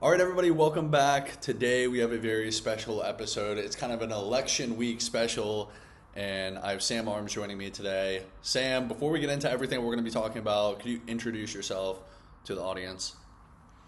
All right, everybody, welcome back. Today we have a very special episode. It's kind of an election week special, and I have Sam Arms joining me today. Sam, before we get into everything we're going to be talking about, could you introduce yourself to the audience?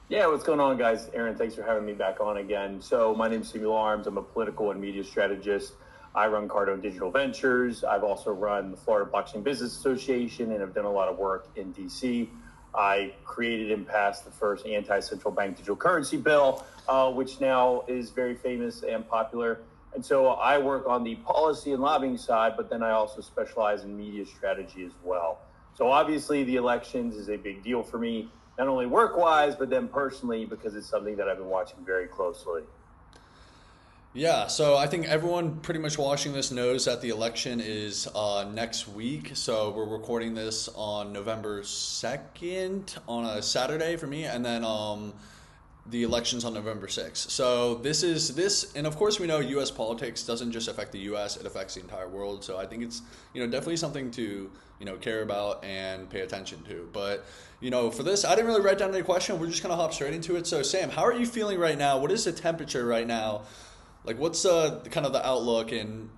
Yeah, what's going on, guys? Aaron, thanks for having me back on again. So my name is Samuel Arms. I'm a political and media strategist. I run Cardo Digital Ventures. I've also run the Florida Blockchain Business Association and have done a lot of work in D.C. I created and passed the first anti-central bank digital currency bill, which now is very famous and popular. And so I work on the policy and lobbying side, but then I also specialize in media strategy as well. So obviously the elections is a big deal for me, not only work-wise, but then personally, because it's something that I've been watching very closely. Yeah, so I think everyone pretty much watching this knows that the election is next week. So we're recording this on November 2nd on a Saturday for me, and then the election's on November 6th. So and of course we know U.S. politics doesn't just affect the U.S., it affects the entire world. So I think it's, definitely something to, care about and pay attention to. But, for this, I didn't really write down any question. We're just going to hop straight into it. So Sam, how are you feeling right now? What is the temperature right now? Like, what's kind of the outlook and,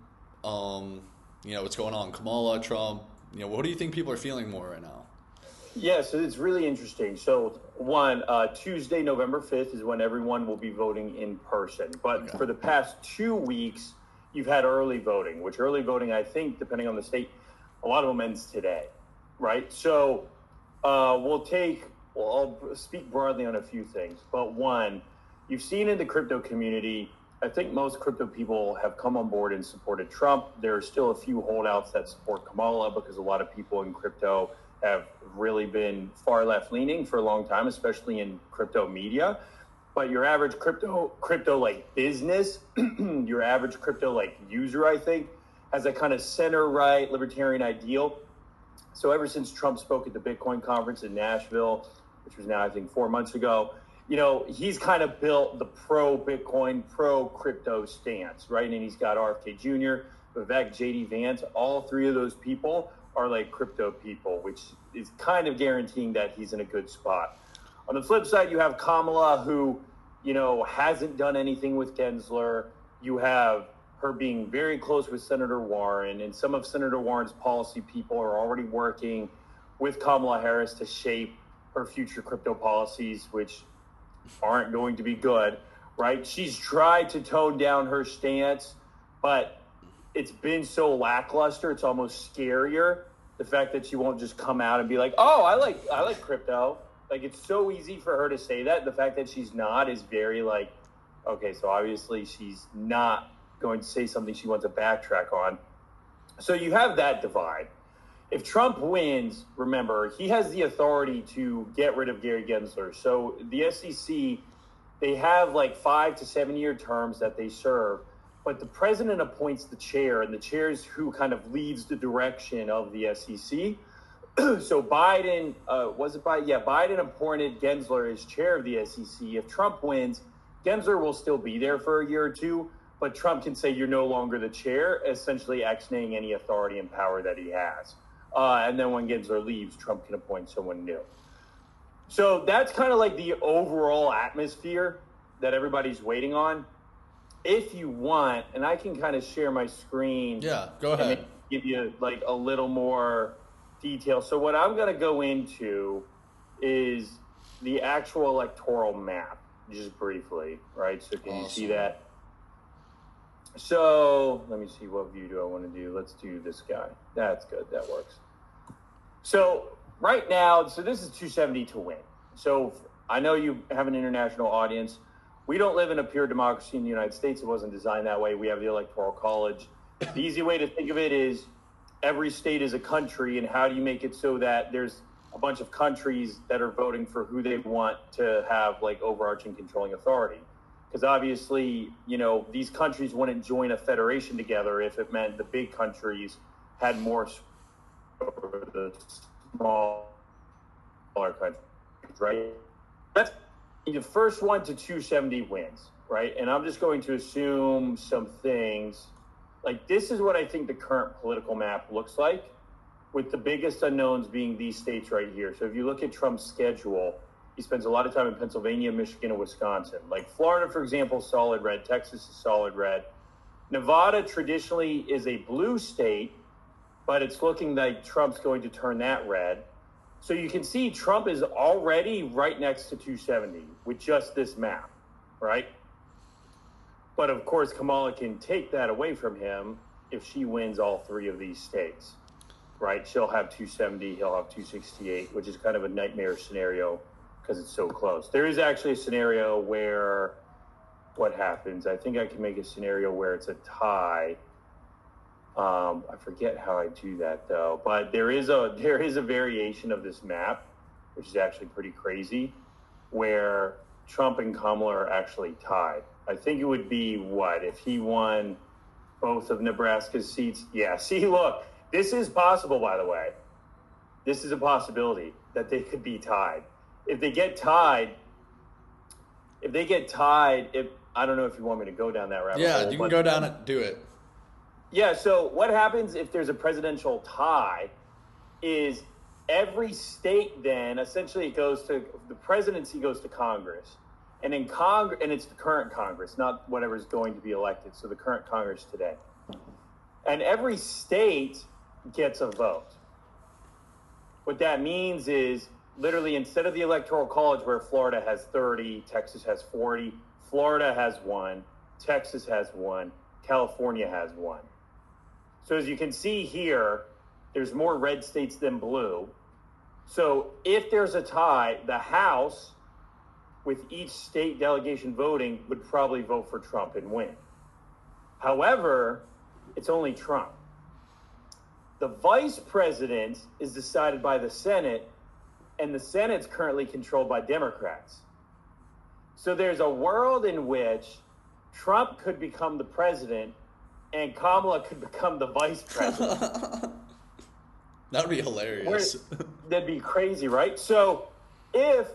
what's going on? Kamala, Trump, what do you think people are feeling more right now? Yeah, so it's really interesting. So Tuesday, November 5th is when everyone will be voting in person. But For the past 2 weeks, you've had early voting, which early voting, I think, depending on the state, a lot of them ends today, right? So I'll speak broadly on a few things. But one, you've seen in the crypto community, I think most crypto people have come on board and supported Trump. There are still a few holdouts that support Kamala because a lot of people in crypto have really been far left leaning for a long time, especially in crypto media. But your average crypto like business, your average crypto like user, I think, has a kind of center right libertarian ideal. So ever since Trump spoke at the Bitcoin conference in Nashville, which was now I think 4 months ago, he's kind of built the pro-Bitcoin, pro-crypto stance, right? And he's got RFK Jr., Vivek, JD Vance. All three of those people are like crypto people, which is kind of guaranteeing that he's in a good spot. On the flip side, you have Kamala, who, hasn't done anything with Gensler. You have her being very close with Senator Warren, and some of Senator Warren's policy people are already working with Kamala Harris to shape her future crypto policies, which aren't going to be good, right? She's tried to tone down her stance, but it's been so lackluster, it's almost scarier. The fact that she won't just come out and be like, oh, I like crypto. Like, it's so easy for her to say that. The fact that she's not is very like, okay, so obviously she's not going to say something she wants to backtrack on. So you have that divide. If Trump wins, remember, he has the authority to get rid of Gary Gensler. So the SEC, they have like 5 to 7 year terms that they serve, but the president appoints the chair, and the chair is who kind of leads the direction of the SEC. So Biden, Biden appointed Gensler as chair of the SEC. If Trump wins, Gensler will still be there for a year or two, but Trump can say you're no longer the chair, essentially ex-naying any authority and power that he has. And then when Gensler leaves, Trump can appoint someone new. So that's kind of like the overall atmosphere that everybody's waiting on. If you want, and I can kind of share my screen. Yeah, go ahead. And give you like a little more detail. So what I'm going to go into is the actual electoral map, just briefly, right? So can you see that? So let me see, what view do I want to do? Let's do this guy. That's good. That works. So right now, this is 270 to win. So I know you have an international audience. We don't live in a pure democracy in the United States. It wasn't designed that way. We have the Electoral College. The easy way to think of it is every state is a country, and how do you make it so that there's a bunch of countries that are voting for who they want to have like overarching controlling authority? Because obviously, these countries wouldn't join a federation together if it meant the big countries had more over the smaller countries, right? That's the first 1 to 270 wins, right? And I'm just going to assume some things. Like, this is what I think the current political map looks like, with the biggest unknowns being these states right here. So if you look at Trump's schedule, He spends a lot of time in Pennsylvania, Michigan, and Wisconsin. Like Florida, for example, solid red. Texas is solid red. Nevada traditionally is a blue state, but it's looking like Trump's going to turn that red. So you can see Trump is already right next to 270 with just this map, right? But of course, Kamala can take that away from him if she wins all three of these states, right? She'll have 270, he'll have 268, which is kind of a nightmare scenario because it's so close. There is actually a scenario where what happens? I think I can make a scenario where it's a tie. I forget how I do that though, but there is a variation of this map, which is actually pretty crazy, where Trump and Kamala are actually tied. I think it would be what if he won both of Nebraska's seats? Yeah. See, look, this is possible, by the way. This is a possibility that they could be tied. If they get tied, I don't know if you want me to go down that rabbit hole. Yeah, you can go down it. Do it. Yeah, so what happens if there's a presidential tie is every state then, essentially it goes to, the presidency goes to Congress. And in Congress, and it's the current Congress, not whatever's going to be elected, so the current Congress today. And every state gets a vote. What that means is literally instead of the Electoral College where Florida has 30, Texas has 40, Florida has 1, Texas has 1, California has 1. So as you can see here, there's more red states than blue. So if there's a tie, the House, with each state delegation voting, would probably vote for Trump and win. However, it's only Trump. The vice president is decided by the Senate, and the Senate's currently controlled by Democrats. So there's a world in which Trump could become the president and Kamala could become the vice president. That would be hilarious. That'd be crazy, right? So if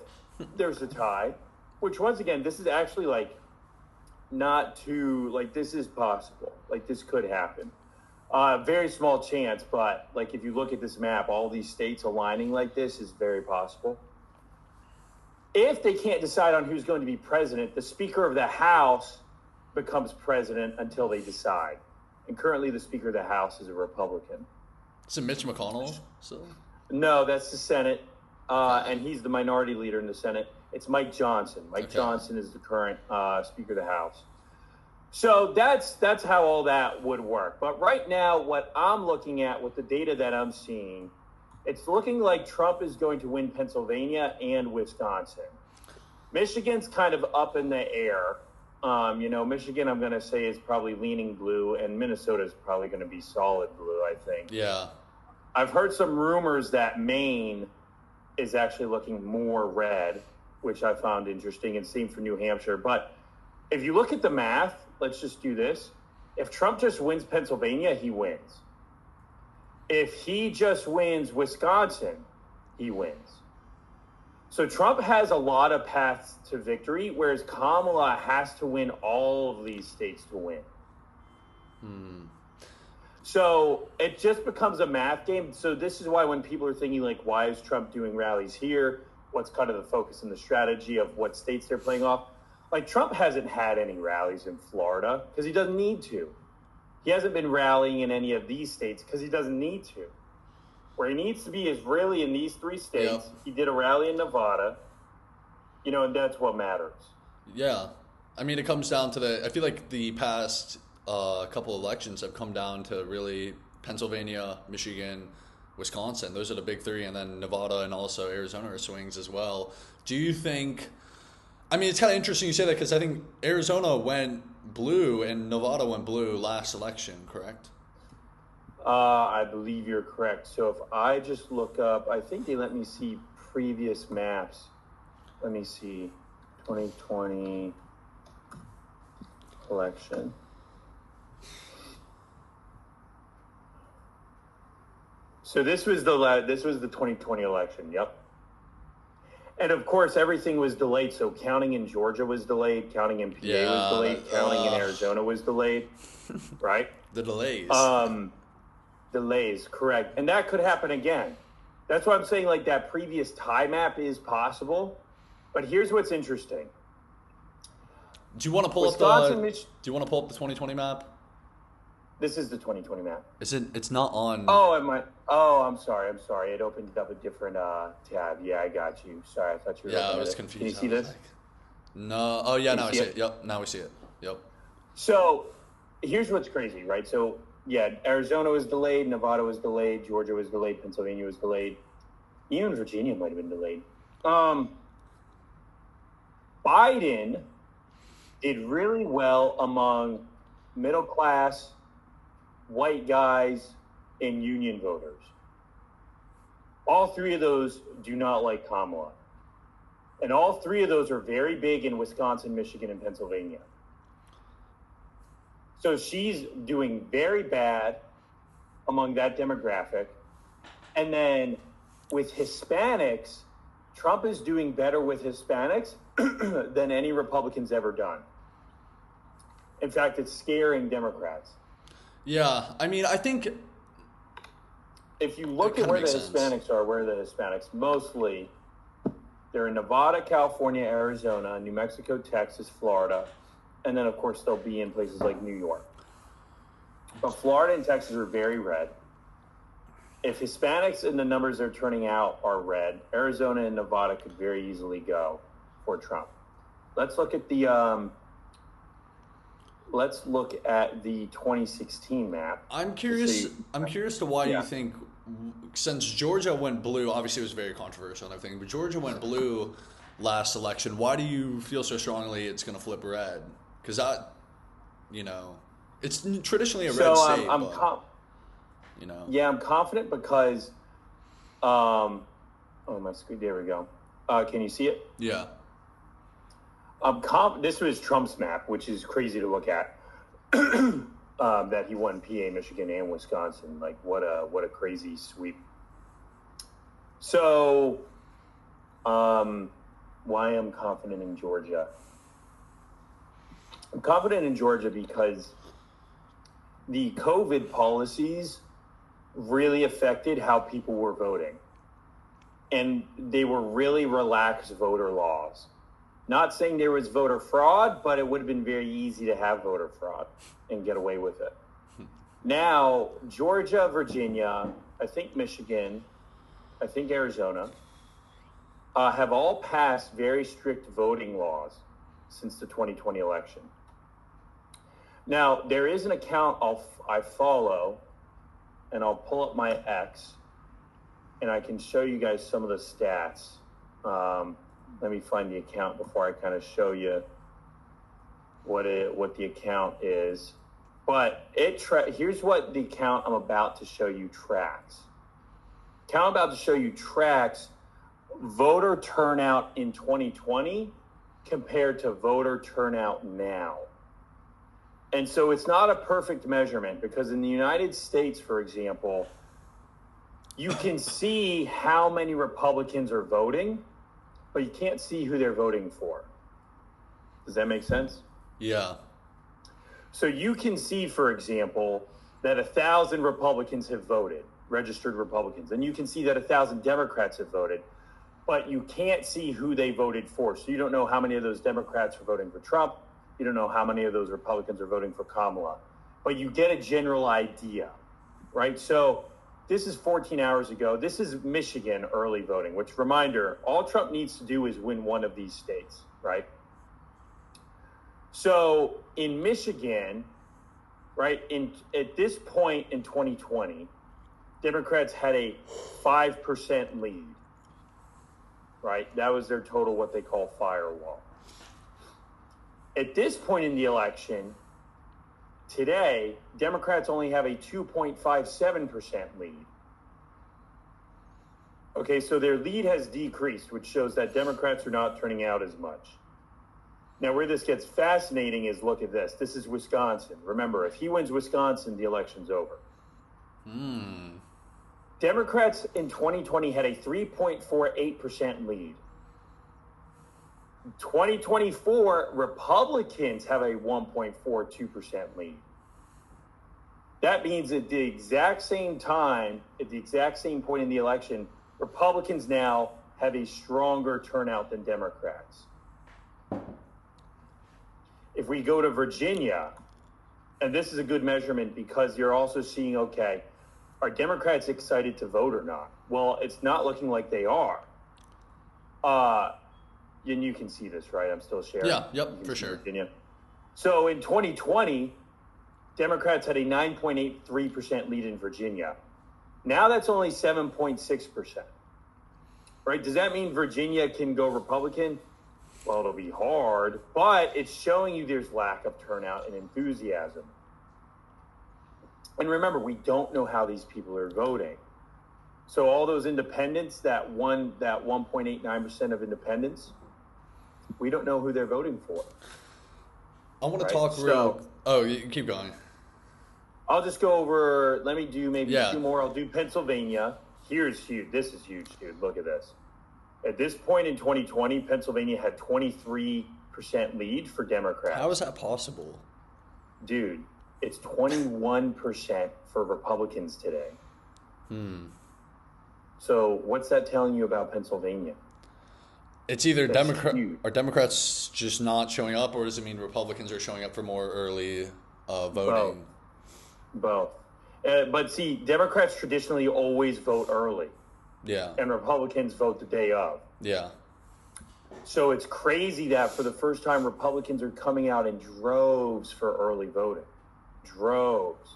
there's a tie, which once again, this is actually like not too, like this is possible. Like this could happen. Very small chance, but like if you look at this map, all these states aligning like this is very possible. If they can't decide on who's going to be president, the Speaker of the House becomes president until they decide. And currently the Speaker of the House is a Republican. Is it Mitch McConnell? So? No, that's the Senate. And he's the minority leader in the Senate. It's Mike Johnson. Mike Johnson is the current Speaker of the House. So that's how all that would work. But right now, what I'm looking at with the data that I'm seeing, it's looking like Trump is going to win Pennsylvania and Wisconsin. Michigan's kind of up in the air. Michigan, I'm going to say, is probably leaning blue, and Minnesota is probably going to be solid blue, I think. Yeah. I've heard some rumors that Maine is actually looking more red, which I found interesting, and same for New Hampshire. But if you look at the math, let's just do this. If Trump just wins Pennsylvania, he wins. If he just wins Wisconsin, he wins. So Trump has a lot of paths to victory, whereas Kamala has to win all of these states to win. So it just becomes a math game. So this is why when people are thinking, like, why is Trump doing rallies here? What's kind of the focus and the strategy of what states they're playing off? Like, Trump hasn't had any rallies in Florida because he doesn't need to. He hasn't been rallying in any of these states because he doesn't need to. Where he needs to be is really in these three states. Yeah. He did a rally in Nevada, and that's what matters. Yeah. I mean, it comes down to I feel like the past couple elections have come down to really Pennsylvania, Michigan, Wisconsin. Those are the big three. And then Nevada and also Arizona are swings as well. Do you think, I mean, it's kind of interesting you say that because I think Arizona went blue and Nevada went blue last election, correct? I believe you're correct. So if I just look up, I think they let me see previous maps. Let me see, 2020 election. So this was the 2020 election. Yep. And of course, everything was delayed. So counting in Georgia was delayed. Counting in PA was delayed. Counting in Arizona was delayed. Right. The delays. Delays, correct. And that could happen again. That's why I'm saying, like, that previous tie map is possible. But here's what's interesting. Do you want to pull Wisconsin, up the? Do you want to pull up the 2020 map? This is the 2020 map. Is it? It's not on. Oh, I'm sorry. It opened up a different tab. Yeah, I got you. Sorry, I thought you were. Yeah, I was confused. Can you see this? Like, no. Oh yeah, now I see it. Yep. Now we see it. Yep. So here's what's crazy, right? So yeah, Arizona was delayed, Nevada was delayed, Georgia was delayed, Pennsylvania was delayed, even Virginia might have been delayed. Biden did really well among middle class, white guys, and union voters. All three of those do not like Kamala. And all three of those are very big in Wisconsin, Michigan, and Pennsylvania. So she's doing very bad among that demographic. And then with Hispanics, Trump is doing better with Hispanics than any Republican's ever done. In fact, it's scaring Democrats. Yeah, I mean, I think if you look at where the Hispanics are, where are the Hispanics? Mostly, they're in Nevada, California, Arizona, New Mexico, Texas, Florida, and then, of course, they'll be in places like New York. But Florida and Texas are very red. If Hispanics in the numbers they're turning out are red, Arizona and Nevada could very easily go for Trump. Let's look at the 2016 map. I'm curious to why you think, since Georgia went blue, obviously it was very controversial and everything, but Georgia went blue last election. Why do you feel so strongly it's going to flip red? Because that, it's traditionally a red state. I'm confident because, my screen, there we go. Can you see it? Yeah. This was Trump's map, which is crazy to look at. That he won PA, Michigan, and Wisconsin. Like, what a crazy sweep. So, why I'm confident in Georgia? I'm confident in Georgia because the COVID policies really affected how people were voting. And they were really relaxed voter laws. Not saying there was voter fraud, but it would have been very easy to have voter fraud and get away with it. Now, Georgia, Virginia, I think Michigan, I think Arizona, have all passed very strict voting laws since the 2020 election. Now, there is an account I follow, and I'll pull up my X, and I can show you guys some of the stats. Let me find the account before I kind of show you what the account is. But here's what the account I'm about to show you tracks. The account I'm about to show you tracks voter turnout in 2020 compared to voter turnout now. And so it's not a perfect measurement because in the United States, for example, you can see how many Republicans are voting, but you can't see who they're voting for. Does that make sense? Yeah. So you can see, for example, that 1,000 Republicans have voted, registered Republicans, and you can see that 1,000 Democrats have voted, but you can't see who they voted for. So you don't know how many of those Democrats are voting for Trump. You don't know how many of those Republicans are voting for Kamala, but you get a general idea, right? So this is 14 hours ago. This is Michigan early voting, which, reminder, all Trump needs to do is win one of these states, right? So in Michigan, right, at this point in 2020, Democrats had a 5% lead, right? That was their total, what they call firewall. At this point in the election, today, Democrats only have a 2.57% lead. Okay, so their lead has decreased, which shows that Democrats are not turning out as much. Now, where this gets fascinating is, look at this. This is Wisconsin. Remember, if he wins Wisconsin, the election's over. Democrats in 2020 had a 3.48% lead. 2024, Republicans have a 1.42% lead. That means at the exact same time, at the exact same point in the election, Republicans now have a stronger turnout than Democrats. If we go to Virginia, and this is a good measurement because you're also seeing, okay, are Democrats excited to vote or not? Well, it's not looking like they are. And you can see this, right? I'm still sharing. Yeah, yep, for sure. Virginia. So in 2020, Democrats had a 9.83% lead in Virginia. Now that's only 7.6%. Right? Does that mean Virginia can go Republican? Well, it'll be hard, but it's showing you there's lack of turnout and enthusiasm. And remember, we don't know how these people are voting. So all those independents, that 1.89% of independents, we don't know who they're voting for. I want to talk real. Oh, you keep going. I'll just go over. Let me do maybe two more. I'll do Pennsylvania. Here's huge. This is huge, dude. Look at this. At this point in 2020, Pennsylvania had 23% lead for Democrats. How is that possible? Dude, it's 21% for Republicans today. So what's that telling you about Pennsylvania? It's either are Democrats just not showing up, or does it mean Republicans are showing up for more early voting? Both. But see, Democrats traditionally always vote early. Yeah. And Republicans vote the day of. Yeah. So it's crazy that for the first time, Republicans are coming out in droves for early voting. Droves.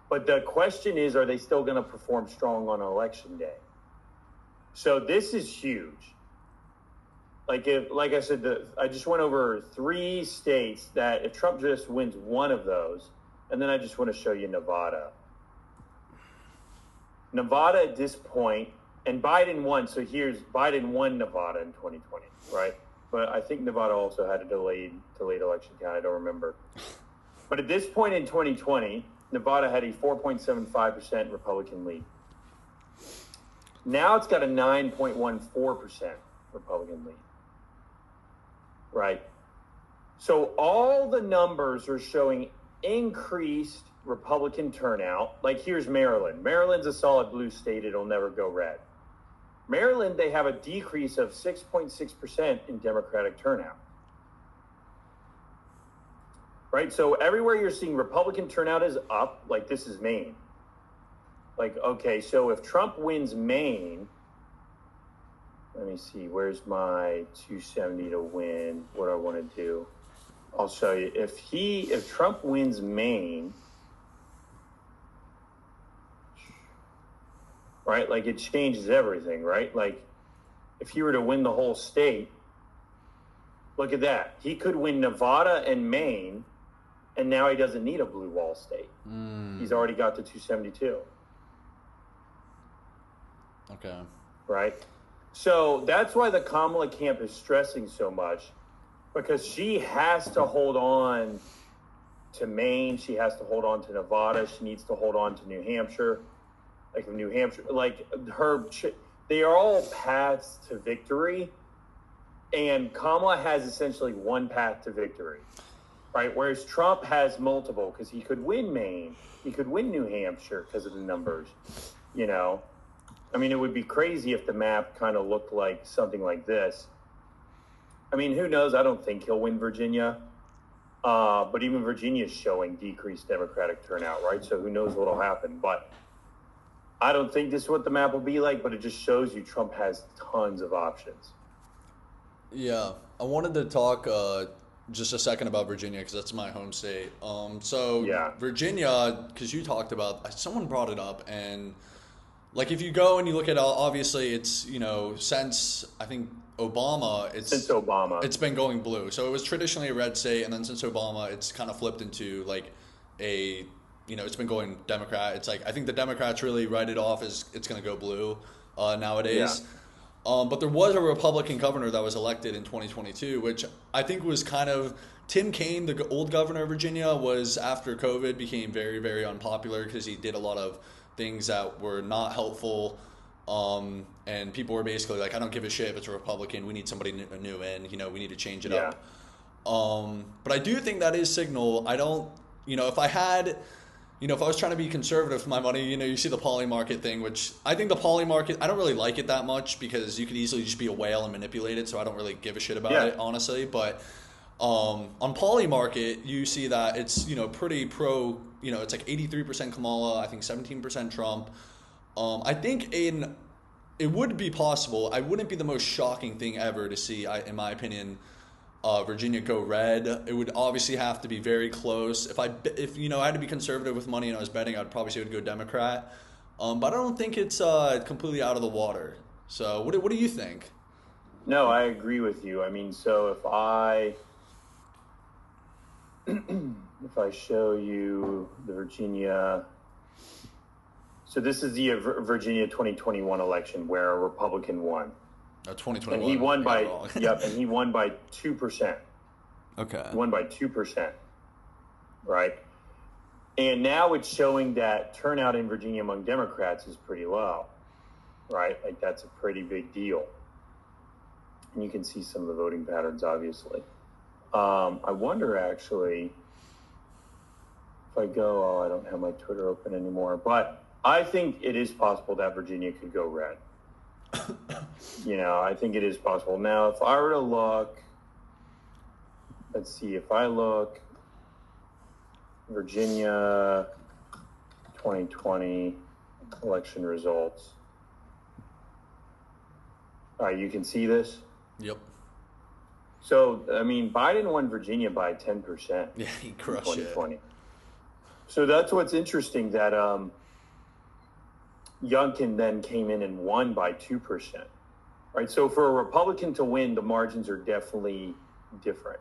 But the question is, are they still going to perform strong on election day? So this is huge. Like I said, I just went over 3 states that if Trump just wins one of those, and then I just want to show you Nevada. Nevada at this point, and Biden won. So here's Biden won Nevada in 2020, right? But I think Nevada also had a delayed election count. I don't remember. But at this point in 2020, Nevada had a 4.75% Republican lead. Now it's got a 9.14% Republican lead. Right. So all the numbers are showing increased Republican turnout. Like here's Maryland. Maryland's a solid blue state. It'll never go red. Maryland, they have a decrease of 6.6% in Democratic turnout. Right. So everywhere you're seeing Republican turnout is up. Like this is Maine. Like, okay, so if Trump wins Maine, let me see, where's my 270 to win? What do I want to do? I'll show you. If Trump wins Maine, right, like it changes everything, right? Like if he were to win the whole state, look at that. He could win Nevada and Maine, and now he doesn't need a blue wall state. He's already got the 272. Okay. Right? So that's why the Kamala camp is stressing so much, because she has to hold on to Maine. She has to hold on to Nevada. She needs to hold on to New Hampshire. Like New Hampshire, like they are all paths to victory. And Kamala has essentially one path to victory, right? Whereas Trump has multiple, because he could win Maine. He could win New Hampshire because of the numbers, you know? I mean, it would be crazy if the map kind of looked like something like this. I mean, who knows? I don't think he'll win Virginia. But even Virginia is showing decreased Democratic turnout, right? So who knows what will happen. But I don't think this is what the map will be like, but it just shows you Trump has tons of options. Yeah. I wanted to talk just a second about Virginia because that's my home state. Virginia, because you talked about, someone brought it up, and like if you go and you look at, obviously it's, you know, since I think Obama, it's been going blue. So it was traditionally a red state, and then since Obama, it's kind of flipped into like a, you know, it's been going Democrat. It's like I think the Democrats really write it off as it's going to go blue nowadays. Yeah. But there was a Republican governor that was elected in 2022, which I think was kind of Tim Kaine, the old governor of Virginia, was after COVID became very, very unpopular because he did a lot of things that were not helpful. And people were basically like, I don't give a shit if it's a Republican. We need somebody new in, you know, we need to change it up. But I do think that is signal. I don't, you know, if I had, if I was trying to be conservative with my money, you see the poly market thing, which I think the poly market, I don't really like it that much because you could easily just be a whale and manipulate it. So I don't really give a shit about Yeah. it, honestly. But on poly market, you see that it's, pretty pro, it's like 83% Kamala, I think 17% Trump. I think it would be possible. I wouldn't be the most shocking thing ever to see, in my opinion, Virginia go red. It would obviously have to be very close. If I had to be conservative with money and I was betting, I'd probably say it would go Democrat. But I don't think it's completely out of the water. So what do you think? No, I agree with you. I mean, so if I show you the Virginia, so this is the Virginia 2021 election where a Republican won. 2021. And he won by and he won by 2%. Okay. He won by 2%. Right? And now it's showing that turnout in Virginia among Democrats is pretty low. Right? Like that's a pretty big deal. And you can see some of the voting patterns, obviously. I wonder actually if I go, I don't have my Twitter open anymore, but I think it is possible that Virginia could go red. I think it is possible. Now, if I were to look, let's see, if I look Virginia 2020 election results, all right, you can see this? Yep. So, I mean, Biden won Virginia by 10%. Yeah, he crushed in 2020. So that's what's interesting, that Youngkin then came in and won by 2%. Right? So for a Republican to win, the margins are definitely different.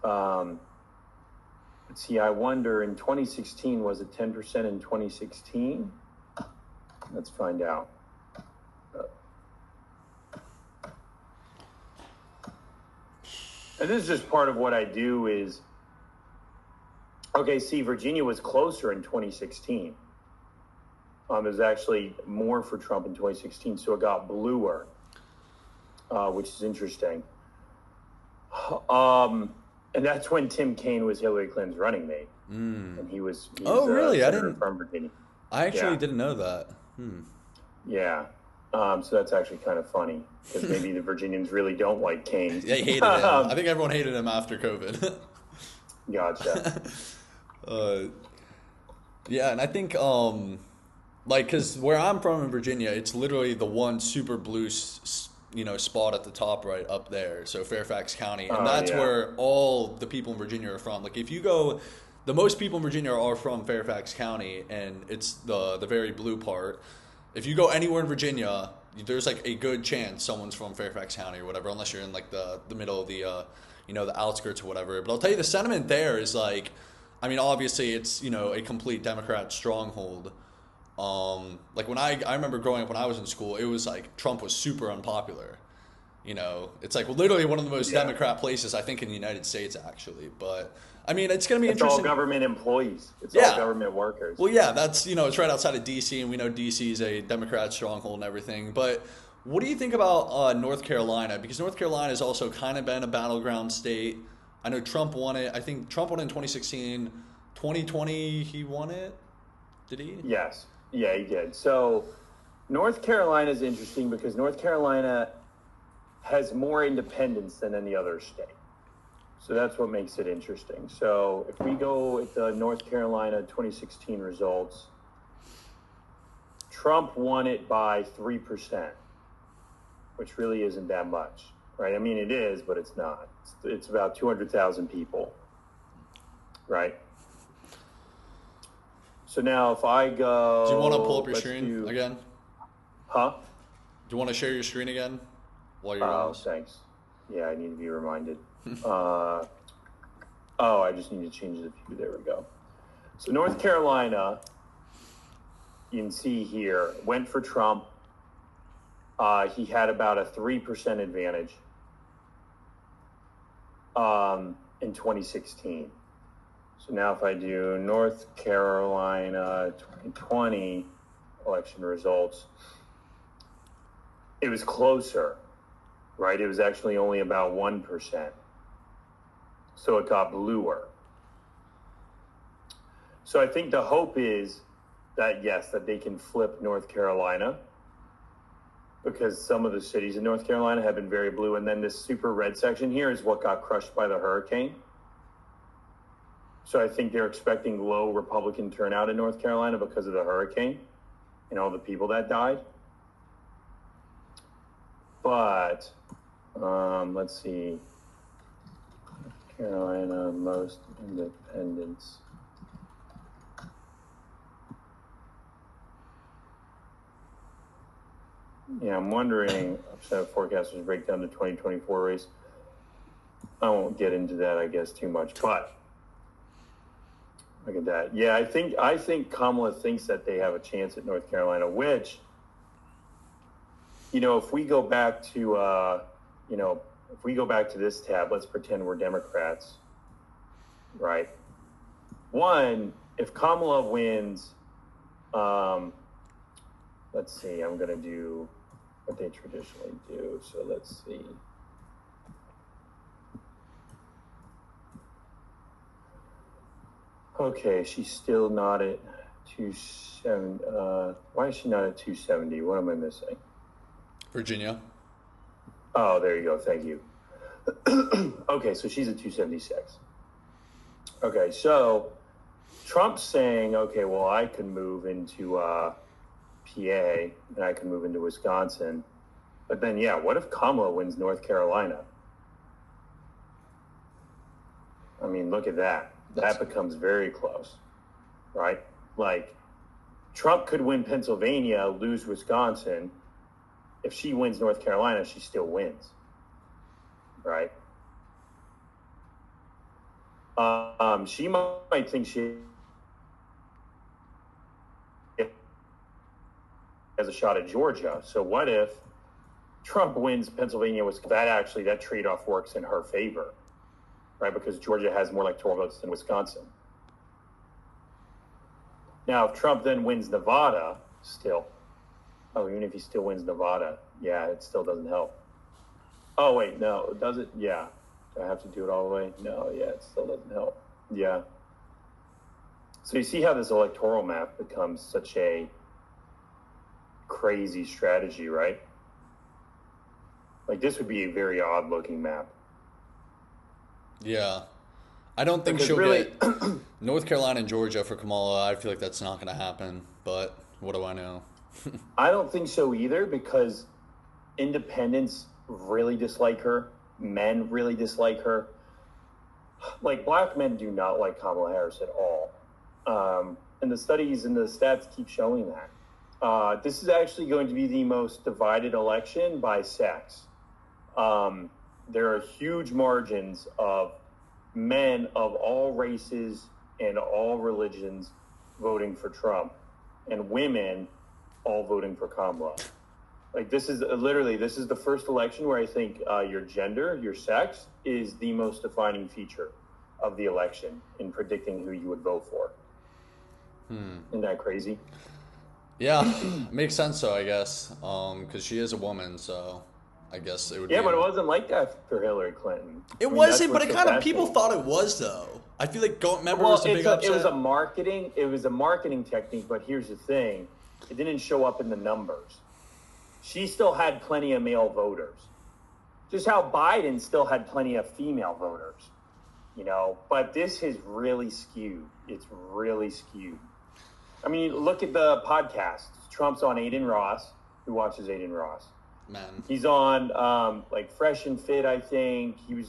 Let's see, I wonder in 2016, was it 10% in 2016? Let's find out. And this is just part of what I do is, okay, see, Virginia was closer in 2016. It was actually more for Trump in 2016, so it got bluer, which is interesting. And that's when Tim Kaine was Hillary Clinton's running mate, and he was really? I didn't from Virginia. I actually didn't know that. Yeah. So that's actually kind of funny because maybe the Virginians really don't like Kaine. They hated him. I think everyone hated him after COVID. Gotcha. Yeah, and I think because where I'm from in Virginia, it's literally the one super blue spot at the top right up there, so Fairfax County, and that's where all the people in Virginia are from. Like if you go, the most people in Virginia are from Fairfax County, and it's the very blue part. If you go anywhere in Virginia, there's like a good chance someone's from Fairfax County or whatever, unless you're in like the middle of the the outskirts or whatever. But I'll tell you, the sentiment there is like, I mean, obviously it's a complete Democrat stronghold. Like when I remember growing up when I was in school, it was like Trump was super unpopular. It's like literally one of the most Democrat places I think in the United States actually. But I mean, it's going to be interesting. It's all government employees. It's all government workers. Well, yeah, that's it's right outside of D.C. and we know D.C. is a Democrat stronghold and everything. But what do you think about North Carolina? Because North Carolina has also kind of been a battleground state. I know Trump won it. I think Trump won it in 2016. 2020, he won it. Did he? Yes. Yeah, he did. So North Carolina is interesting because North Carolina has more independence than any other state. So that's what makes it interesting. So if we go at the North Carolina 2016 results, Trump won it by 3%, which really isn't that much, right? I mean, it is, but it's not. It's about 200,000 people, right? So now if I go... Do you want to pull up your screen again? Huh? Do you want to share your screen again while you're on this? Thanks. Yeah, I need to be reminded. I just need to change the view. There we go. So North Carolina, you can see here, went for Trump. He had about a 3% advantage in 2016. So now if I do North Carolina 2020 election results, it was closer, right? It was actually only about 1%. So it got bluer. So I think the hope is that, yes, that they can flip North Carolina, because some of the cities in North Carolina have been very blue. And then this super red section here is what got crushed by the hurricane. So I think they're expecting low Republican turnout in North Carolina because of the hurricane and all the people that died. But let's see. North Carolina, most independents. Yeah, I'm wondering, upset forecasters break down the 2024 race. I won't get into that, I guess, too much, but look at that. Yeah, I think Kamala thinks that they have a chance at North Carolina, which, if we go back to, this tab, let's pretend we're Democrats, right? One, if Kamala wins, let's see, I'm going to do what they traditionally do. So let's see. Okay, she's still not at 270. Why is she not at 270? What am I missing? Virginia. Oh, there you go. Thank you. Okay, so she's at 276. Okay, so Trump's saying, okay, well, I can move into PA and I can move into Wisconsin. But then, yeah, what if Kamala wins North Carolina? I mean, look at that. That becomes very close, right? Like, Trump could win Pennsylvania, lose Wisconsin. If she wins North Carolina, she still wins, right? She might think she has a shot at Georgia. So what if Trump wins Pennsylvania? That trade-off works in her favor, right? Because Georgia has more electoral votes than Wisconsin. Now, if Trump then wins Nevada, even if he still wins Nevada, yeah, it still doesn't help. Oh, wait, no, does it? Yeah. Do I have to do it all the way? No, yeah, it still doesn't help. Yeah. So you see how this electoral map becomes such a crazy strategy, right? Like, this would be a very odd-looking map. Yeah. I don't think she'll get North Carolina and Georgia for Kamala. I feel like that's not going to happen, but what do I know? I don't think so either, because independents really dislike her. Men really dislike her. Like, black men do not like Kamala Harris at all. And the studies and the stats keep showing that. This is actually going to be the most divided election by sex. There are huge margins of men of all races and all religions voting for Trump, and women all voting for Kamala. Like, this is the first election where I think your gender, your sex, is the most defining feature of the election in predicting who you would vote for. Isn't that crazy? Yeah, makes sense though, I guess, because she is a woman, so I guess it would be... Yeah, but it wasn't like that for Hillary Clinton. It wasn't, but it kind of, people thought it was though. I feel like, remember, it was a big upset? It was a marketing technique, but here's the thing. It didn't show up in the numbers. She still had plenty of male voters. Just how Biden still had plenty of female voters, but this is really skewed. It's really skewed. I mean, look at the podcast. Trump's on Aiden Ross. Who watches Aiden Ross? Man. He's on Fresh and Fit, I think. He's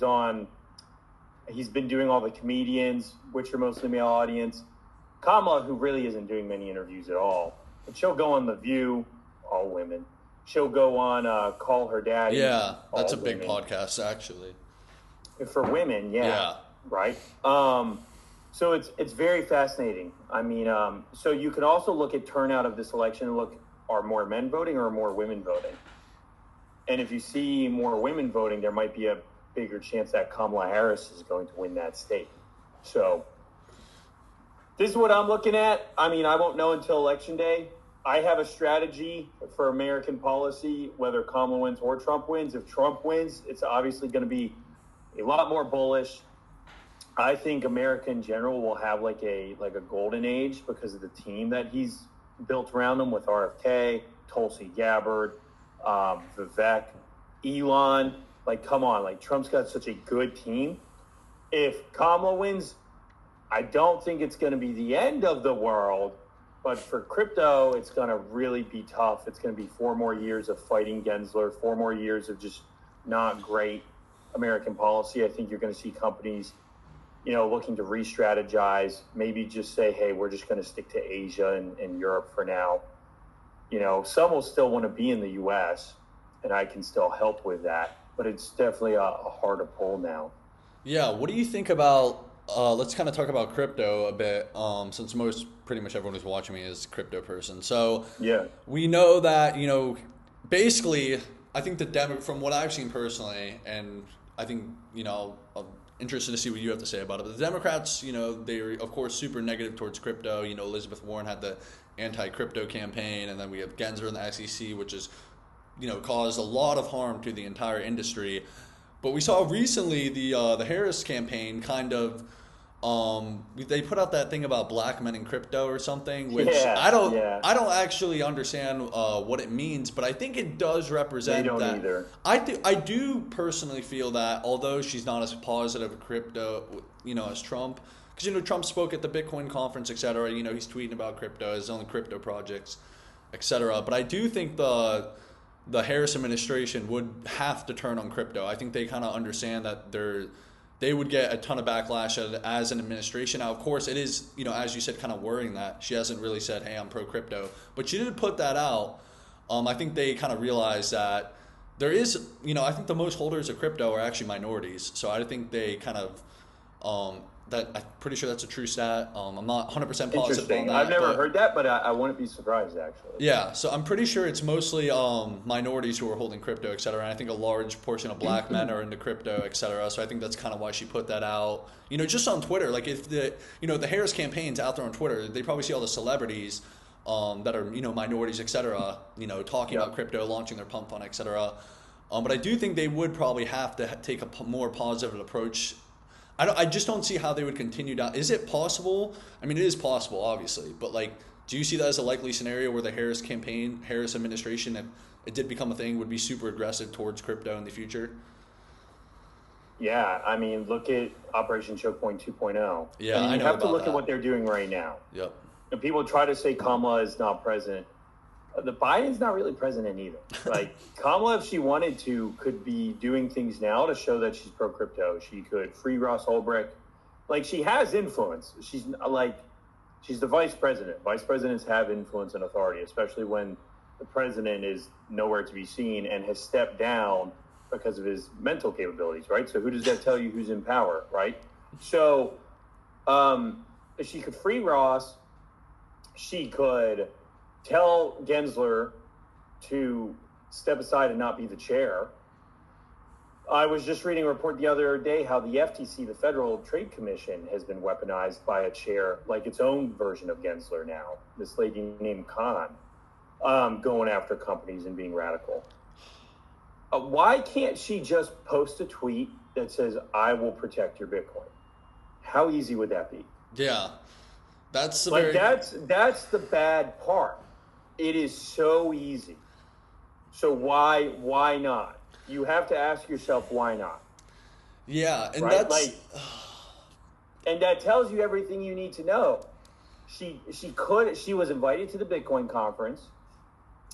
been doing all the comedians, which are mostly male audience. Kamala, who really isn't doing many interviews at all, but she'll go on The View, all women. She'll go on Call Her Daddy. Yeah, that's a big podcast, actually. For women, yeah. Right? So it's very fascinating. I mean, so you could also look at turnout of this election and look, are more men voting or more women voting? And if you see more women voting, there might be a bigger chance that Kamala Harris is going to win that state. So this is what I'm looking at. I mean, I won't know until Election Day. I have a strategy for American policy, whether Kamala wins or Trump wins. If Trump wins, it's obviously going to be a lot more bullish. I think America in general will have like a golden age because of the team that he's built around him with RFK, Tulsi Gabbard, Vivek, Elon. Like, come on, like Trump's got such a good team. If Kamala wins, I don't think it's going to be the end of the world, but for crypto, it's going to really be tough. It's going to be 4 more years of fighting Gensler, 4 more years of just not great American policy. I think you're going to see companies, looking to re-strategize, maybe just say, hey, we're just going to stick to Asia and Europe for now. Some will still want to be in the U.S., and I can still help with that, but it's definitely a harder pull now. Yeah, what do you think about, let's kind of talk about crypto a bit, since pretty much everyone who's watching me is a crypto person. So yeah, we know that, basically, I think from what I've seen personally, and I think, I'm interested to see what you have to say about it. But the Democrats, they're, of course, super negative towards crypto. Elizabeth Warren had the anti-crypto campaign, and then we have Gensler in the SEC, which has, caused a lot of harm to the entire industry. But we saw recently the Harris campaign kind of, they put out that thing about black men in crypto or something, which I don't actually understand what it means, but I think it does represent they don't that. Either. I do personally feel that although she's not as positive of crypto, as Trump, because Trump spoke at the Bitcoin conference, etc. He's tweeting about crypto, his own crypto projects, etc. But I do think the Harris administration would have to turn on crypto. I think they kind of understand that they would get a ton of backlash as an administration. Now, of course, it is, as you said, kind of worrying that she hasn't really said, hey, I'm pro-crypto. But she did put that out. I think they kind of realized that there is, I think the most holders of crypto are actually minorities. So I think they kind of, I'm pretty sure that's a true stat. I'm not 100% positive on that. I've never heard that, but I wouldn't be surprised, actually. Yeah, so I'm pretty sure it's mostly minorities who are holding crypto, et cetera. And I think a large portion of black men are into crypto, et cetera. So I think that's kind of why she put that out. Just on Twitter, like if the Harris campaign's out there on Twitter, they probably see all the celebrities that are, minorities, et cetera, talking about crypto, launching their pump fund, et cetera. But I do think they would probably have to take a more positive approach. I just don't see how they would continue down. Is it possible? I mean, it is possible, obviously. But, do you see that as a likely scenario where the Harris administration, if it did become a thing, would be super aggressive towards crypto in the future? Yeah, I mean, look at Operation Choke Point 2.0. Yeah, I know about that. You have to look at what they're doing right now. Yep. And people try to say Kamala is not president. The Biden's not really president either. Kamala, if she wanted to, could be doing things now to show that she's pro-crypto. She could free Ross Ulbricht. She has influence. She's the vice president. Vice presidents have influence and authority, especially when the president is nowhere to be seen and has stepped down because of his mental capabilities, right? So who does that tell you who's in power, right? So if she could free Ross, she could tell Gensler to step aside and not be the chair. I was just reading a report the other day how the FTC, the Federal Trade Commission, has been weaponized by a chair, like its own version of Gensler now, this lady named Khan, going after companies and being radical. Why can't she just post a tweet that says, I will protect your Bitcoin? How easy would that be? Yeah. That's that's the bad part. It is so easy. So why not? You have to ask yourself why not. Yeah, and right? that's and that tells you everything you need to know. She was invited to the Bitcoin conference.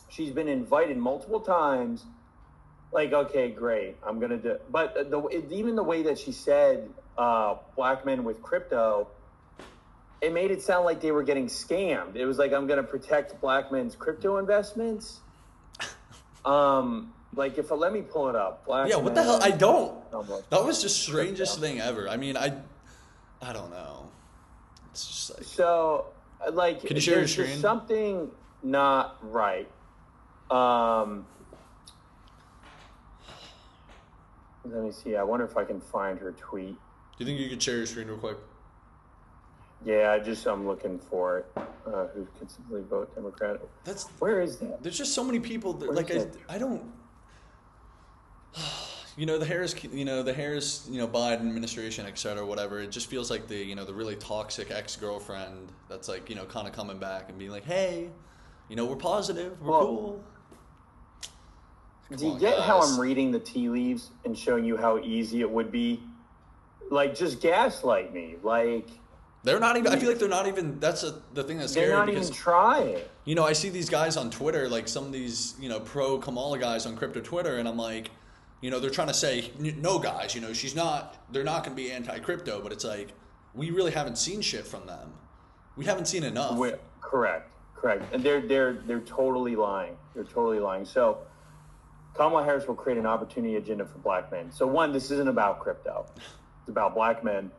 She's been invited multiple times. Okay, great. I'm gonna do. But even the way that she said black men with crypto, it made it sound like they were getting scammed. It was like, I'm going to protect black men's crypto investments. Let me pull it up. What the hell? I don't. That was the strangest thing ever. I mean, I don't know. It's just so, can you share your screen? There's something not right. Let me see. I wonder if I can find her tweet. Do you think you could share your screen real quick? Yeah, I'm looking for it. Who can simply vote Democratic? Where is that? There's just so many people that, I don't. Biden administration, et cetera, whatever. It just feels like the really toxic ex-girlfriend that's like, kind of coming back and being like, hey, we're positive, we're cool. Do you get how I'm reading the tea leaves and showing you how easy it would be? Like, just gaslight me. Like, they're not even. I feel like they're not even. That's the thing that's scary. They're not even trying. I see these guys on Twitter, like some of these, pro Kamala guys on crypto Twitter, and I'm like, they're trying to say, no, guys, she's not. They're not going to be anti-crypto, but it's like we really haven't seen shit from them. We haven't seen enough. Correct, and they're totally lying. They're totally lying. So Kamala Harris will create an opportunity agenda for black men. So one, this isn't about crypto. It's about black men.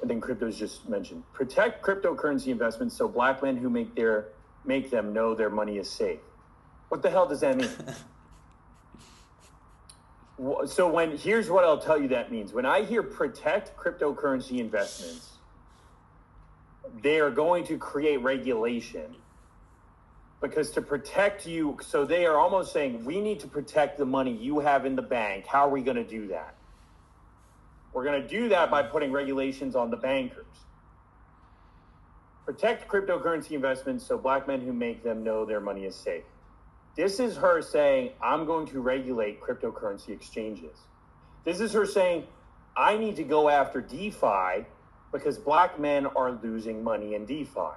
And then crypto is just mentioned. Protect cryptocurrency investments so black men who make them know their money is safe. What the hell does that mean? So here's what I'll tell you that means. When I hear protect cryptocurrency investments, they are going to create regulation. Because to protect you, so they are almost saying, we need to protect the money you have in the bank. How are we going to do that? We're going to do that by putting regulations on the bankers. Protect cryptocurrency investments so black men who make them know their money is safe. This is her saying, I'm going to regulate cryptocurrency exchanges. This is her saying, I need to go after DeFi because black men are losing money in DeFi.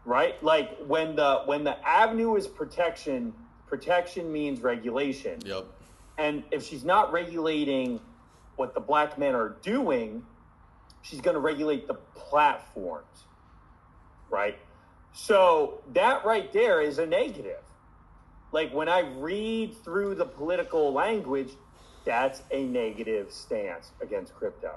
Right? Like when the avenue is protection means regulation. Yep. And if she's not regulating what the black men are doing, she's going to regulate the platforms, right? So that right there is a negative. Like when I read through the political language, that's a negative stance against crypto.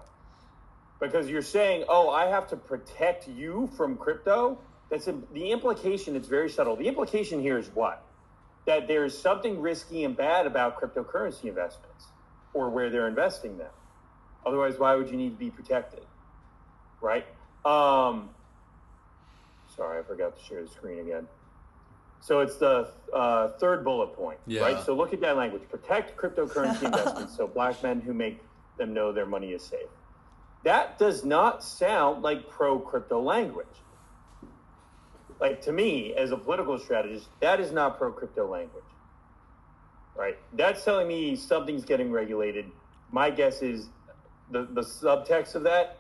Because you're saying, I have to protect you from crypto. The implication, it's very subtle. The implication here is what? That there's something risky and bad about cryptocurrency investments or where they're investing them. Otherwise, why would you need to be protected? Right? Sorry, I forgot to share the screen again. So it's the third bullet point, right? So look at that language. Protect cryptocurrency investments so black men who make them know their money is safe. That does not sound like pro-crypto language. Like, to me, as a political strategist, that is not pro-crypto language, right? That's telling me something's getting regulated. My guess is the subtext of that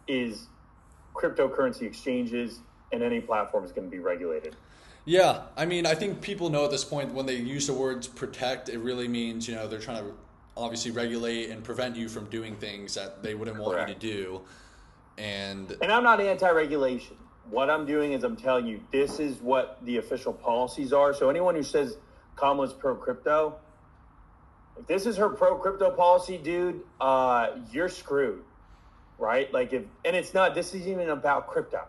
is cryptocurrency exchanges and any platform is going to be regulated. Yeah, I mean, I think people know at this point when they use the words protect, it really means, they're trying to obviously regulate and prevent you from doing things that they wouldn't want you to do. And I'm not anti-regulation. What I'm doing is I'm telling you, this is what the official policies are. So anyone who says Kamala's pro-crypto, if this is her pro-crypto policy, dude, you're screwed, right? And it's not, this isn't even about crypto.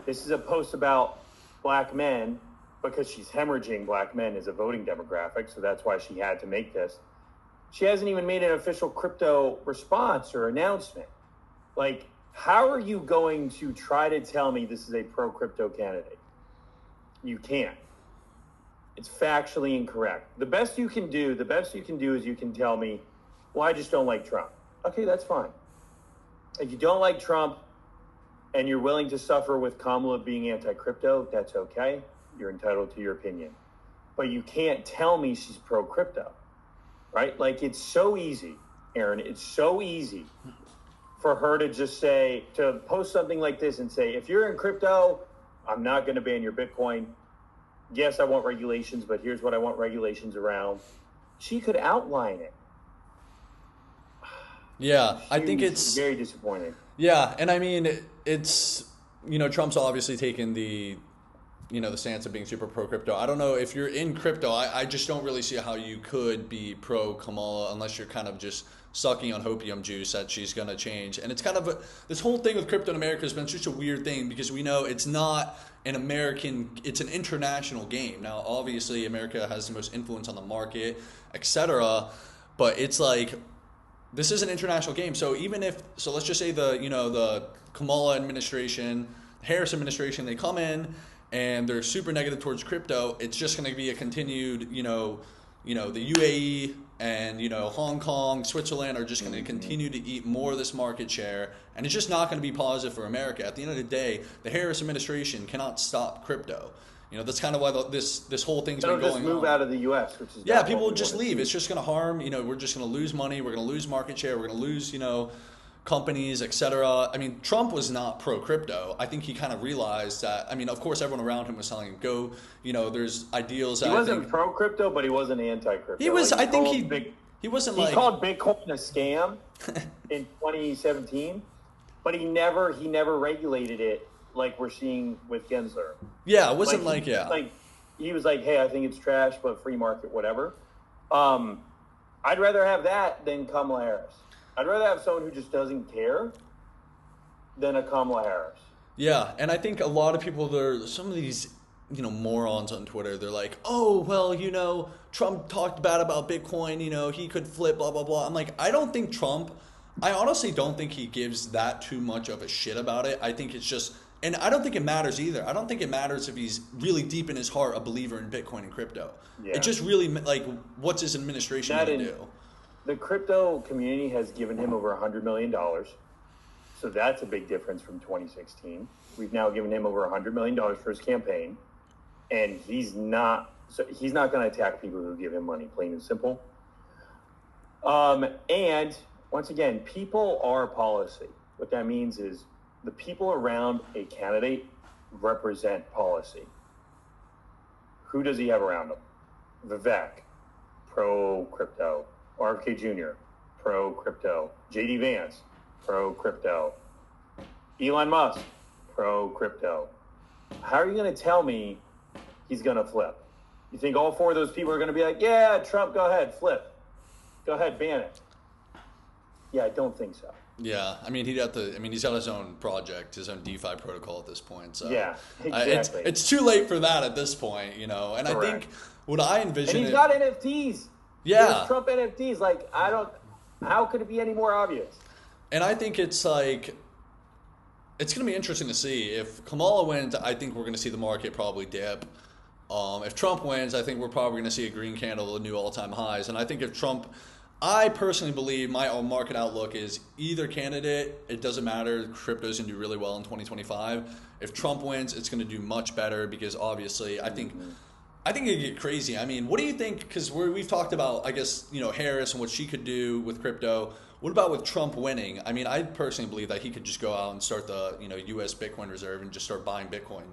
This is a post about black men because she's hemorrhaging black men as a voting demographic. So that's why she had to make this. She hasn't even made an official crypto response or announcement. How are you going to try to tell me this is a pro-crypto candidate? You can't. It's factually incorrect. The best you can do is you can tell me, well, I just don't like Trump. Okay, that's fine. If you don't like Trump and you're willing to suffer with Kamala being anti-crypto, that's okay. You're entitled to your opinion. But you can't tell me she's pro-crypto, right? It's so easy, Aaron. It's so easy for her to just to post something like this and say, if you're in crypto, I'm not going to ban your Bitcoin. Yes, I want regulations, but here's what I want regulations around. She could outline it. Yeah, I think it's very disappointing. Yeah, and I mean, it's, Trump's obviously taken the stance of being super pro-crypto. I don't know if you're in crypto. I just don't really see how you could be pro-Kamala unless you're kind of just sucking on opium juice that she's going to change. And it's kind of this whole thing with crypto in America has been such a weird thing because we know it's not it's an international game. Now, obviously, America has the most influence on the market, etc. But it's this is an international game. So let's just say the Kamala administration, Harris administration, they come in and they're super negative towards crypto. It's just going to be a continued, the UAE and Hong Kong, Switzerland are just going to continue to eat more of this market share, and it's just not going to be positive for America. At the end of the day, the Harris administration cannot stop crypto. That's kind of why this whole thing's been going on. Just move out of the U.S., which is people will just leave. It's just going to harm. We're just going to lose money. We're going to lose market share. We're going to lose companies, etc. I mean, Trump was not pro crypto. I think he kind of realized that. I mean, of course, everyone around him was telling him, "Go." There's ideals. He wasn't pro crypto, but he wasn't anti crypto. He was. Like, he wasn't. He called Bitcoin a scam in 2017, but he never regulated it like we're seeing with Gensler. Yeah, it wasn't he was like, "Hey, I think it's trash, but free market, whatever." I'd rather have that than Kamala Harris. I'd rather have someone who just doesn't care than a Kamala Harris. Yeah, and I think a lot of people, some of these, morons on Twitter, they're like, oh, well, Trump talked bad about Bitcoin, he could flip, blah, blah, blah. I'm like, I honestly don't think he gives that too much of a shit about it. I think it's just, and I don't think it matters either. I don't think it matters if he's really deep in his heart a believer in Bitcoin and crypto. Yeah. It just really, what's his administration going to do? The crypto community has given him over $100 million. So that's a big difference from 2016. We've now given him over $100 million for his campaign. And he's not going to attack people who give him money, plain and simple. And once again, people are policy. What that means is the people around a candidate represent policy. Who does he have around him? Vivek, pro-crypto. RFK Jr., pro-crypto. JD Vance, pro-crypto. Elon Musk, pro-crypto. How are you going to tell me he's going to flip? You think all four of those people are going to be like, yeah, Trump, go ahead, flip. Go ahead, ban it. Yeah, I don't think so. Yeah, I mean, he's got his own project, his own DeFi protocol at this point. So yeah, exactly. It's too late for that at this point, And correct. I think what I envision, and he's got NFTs. Yeah. There's Trump NFTs. How could it be any more obvious? And I think it's going to be interesting to see. If Kamala wins, I think we're going to see the market probably dip. If Trump wins, I think we're probably going to see a green candle, a new all-time highs. And I think if Trump, I personally believe my own market outlook is either candidate, it doesn't matter, crypto's going to do really well in 2025. If Trump wins, it's going to do much better because obviously I think it'd get crazy. I mean, what do you think? Because we've talked about, I guess, Harris and what she could do with crypto. What about with Trump winning? I mean, I personally believe that he could just go out and start the, U.S. Bitcoin Reserve and just start buying Bitcoin.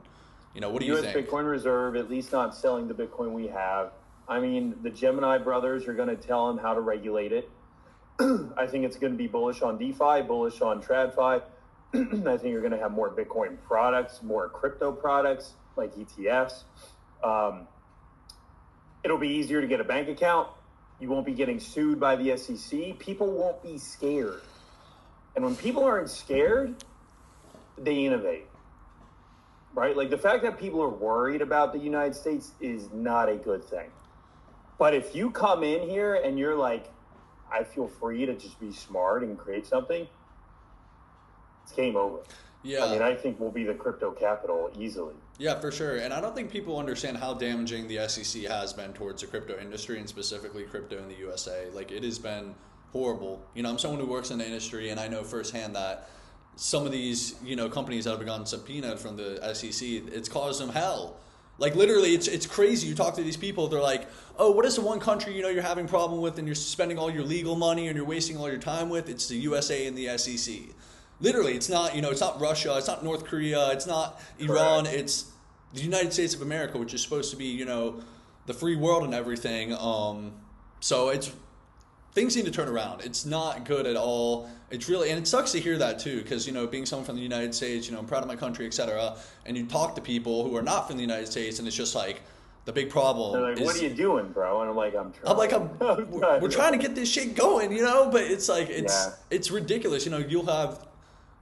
What do you think? U.S. Bitcoin Reserve, at least not selling the Bitcoin we have. I mean, the Gemini brothers are going to tell him how to regulate it. I think it's going to be bullish on DeFi, bullish on TradFi. I think you're going to have more Bitcoin products, more crypto products like ETFs. It'll be easier to get a bank account. You won't be getting sued by the SEC. People won't be scared. And when people aren't scared, they innovate. Right? Like the fact that people are worried about the United States is not a good thing. But if you come in here and you're like, I feel free to just be smart and create something, it's game over. Yeah. I mean, I think we'll be the crypto capital easily. Yeah, for sure. And I don't think people understand how damaging the SEC has been towards the crypto industry and specifically crypto in the USA. Like, it has been horrible. I'm someone who works in the industry, and I know firsthand that some of these, companies that have gotten subpoenaed from the SEC, it's caused them hell. Like, literally, it's crazy. You talk to these people, they're like, oh, what is the one country, you're having a problem with and you're spending all your legal money and you're wasting all your time with? It's the USA and the SEC. Literally, it's not, it's not Russia, it's not North Korea, it's not Iran, correct. It's the United States of America, which is supposed to be, the free world and everything. So things need to turn around. It's not good at all. It's really, and it sucks to hear that too, because, being someone from the United States, I'm proud of my country, etc. And you talk to people who are not from the United States, and it's just like, the big problem They're like, is, what are you doing, bro? And I'm like, we're trying to get this shit going, but it's like, it's ridiculous. You'll have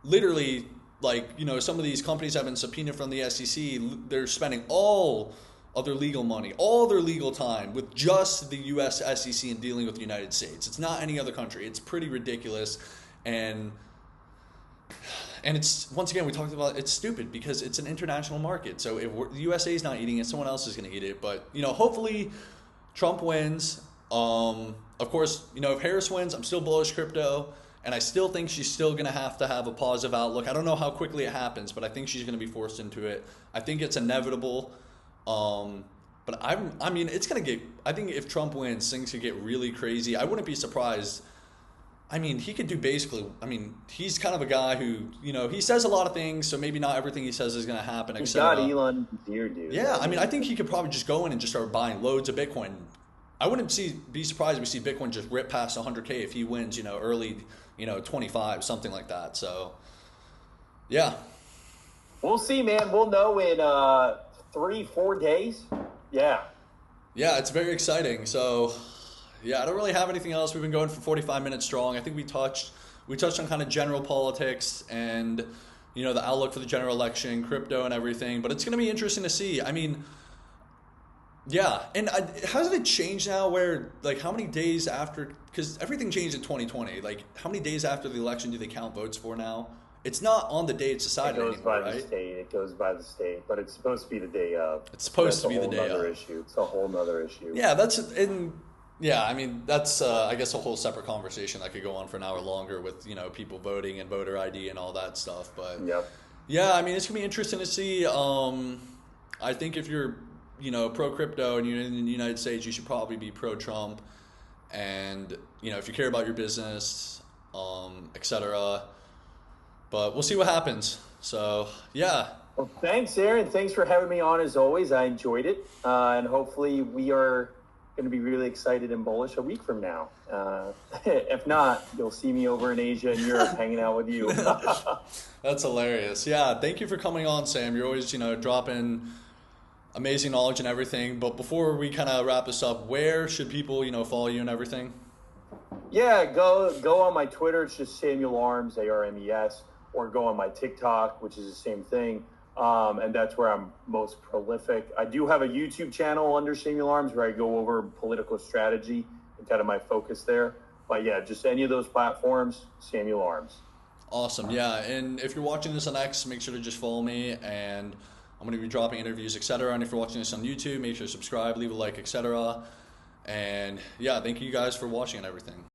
literally, like, some of these companies have been subpoenaed from the SEC. They're spending all of their legal money, all their legal time with just the U.S. SEC and dealing with the United States. It's not any other country. It's pretty ridiculous. And it's, once again, we talked about, it's stupid because it's an international market. So if the USA is not eating it, someone else is going to eat it. But, hopefully Trump wins. of course, if Harris wins, I'm still bullish crypto, and I still think she's still going to have a positive outlook. I don't know how quickly it happens, but I think she's going to be forced into it. I think it's inevitable. But I mean, it's going to get, I think if Trump wins, things could get really crazy. I wouldn't be surprised. I mean, he could do basically, he's kind of a guy who, he says a lot of things, so maybe not everything he says is going to happen, He's etc. got Elon here, dude. Yeah, I think he could probably just go in and just start buying loads of Bitcoin. I wouldn't be surprised if we see Bitcoin just rip past 100K if he wins, early, 25, something like that. So, yeah. We'll see, man. We'll know in 3-4 days. Yeah. Yeah, it's very exciting. So, yeah, I don't really have anything else. We've been going for 45 minutes strong. I think we touched on kind of general politics and, the outlook for the general election, crypto and everything. But it's going to be interesting to see. Yeah, and hasn't it changed now where, how many days after, because everything changed in 2020, how many days after the election do they count votes for now? It's not on the day it's decided anymore, right? It goes by the state, but it's supposed to be the day of. It's supposed to be the day of. It's a whole nother issue. Yeah, that's, I guess a whole separate conversation that could go on for an hour longer with, people voting and voter ID and all that stuff, but. Yep. Yeah, it's going to be interesting to see. I think if you're pro crypto and you're in the United States, you should probably be pro Trump. And, if you care about your business, etc. But we'll see what happens. So, yeah. Well, thanks, Aaron. Thanks for having me on as always. I enjoyed it. And hopefully we are going to be really excited and bullish a week from now. If not, you'll see me over in Asia and Europe hanging out with you. That's hilarious. Yeah. Thank you for coming on, Sam. You're always, dropping amazing knowledge and everything. But before we kind of wrap this up, where should people, follow you and everything? Yeah, go on my Twitter. It's just Samuel Arms, ARMES, or go on my TikTok, which is the same thing. And that's where I'm most prolific. I do have a YouTube channel under Samuel Arms where I go over political strategy and kind of my focus there. But yeah, just any of those platforms, Samuel Arms. Awesome. Yeah. And if you're watching this on X, make sure to just follow me, and I'm going to be dropping interviews, etc. And if you're watching this on YouTube, make sure to subscribe, leave a like, etc. And yeah, thank you guys for watching and everything.